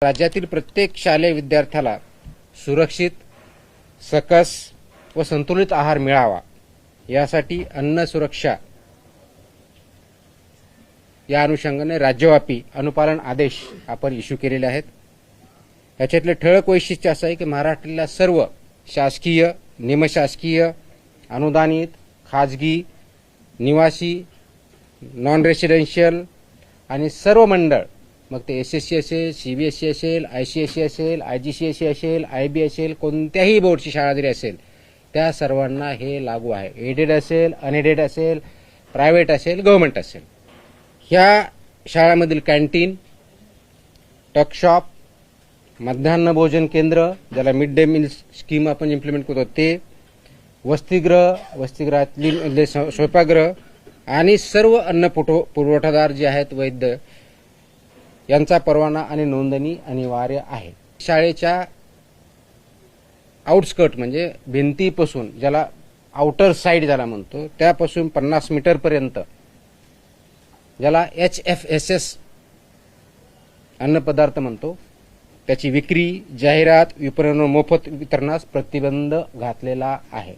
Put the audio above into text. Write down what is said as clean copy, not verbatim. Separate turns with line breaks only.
राज्यातील प्रत्येक शालेय विद्यार्थ्याला सुरक्षित, सकस व संतुलित आहार मिळावा यासाठी अन्न सुरक्षा या अनुषंगाने राज्यव्यापी अनुपालन आदेश आपण इश्यू केलेले आहेत। याच्यातले ठळक वैशिष्ट्य असं आहे की महाराष्ट्रातल्या सर्व शासकीय, निमशासकीय, अनुदानित, खाजगी, निवासी, नॉन रेसिडेन्शियल आणि सर्व मंडळ, मग ते एसएससी असेल, सीबीएसई असेल, आयसीएसई असेल, आयजीसीएसई असेल, आयबी असेल, कोणत्याही बोर्डची शाळा जरी असेल त्या सर्वांना हे लागू आहे। एडेड असेल, अनएडेड असेल, प्रायव्हेट असेल, गव्हर्नमेंट असेल। ह्या शाळांमधील कॅन्टीन, टकशॉप, मध्यान्ह भोजन केंद्र ज्याला मिड डे मील स्कीम आपण इम्प्लिमेंट करतो ते, वसतिगृहातले स्वयंपाकगृह आणि सर्व अन्न पुरवठादार जे आहेत वैद्य यांचा परवाना आणि नोंदणी अनिवार्य आहे। शाळेच्या आउटस्कर्ट म्हणजे भिंतीपासून ज्याला आउटर साइड ज्याला म्हणतो त्यापासून 50 मीटर पर्यंत ज्याला HFSS अन्नपदार्थ म्हणतो त्याची विक्री, जाहिरात, विपणन, मोफत वितरणास प्रतिबंध घातलेला आहे।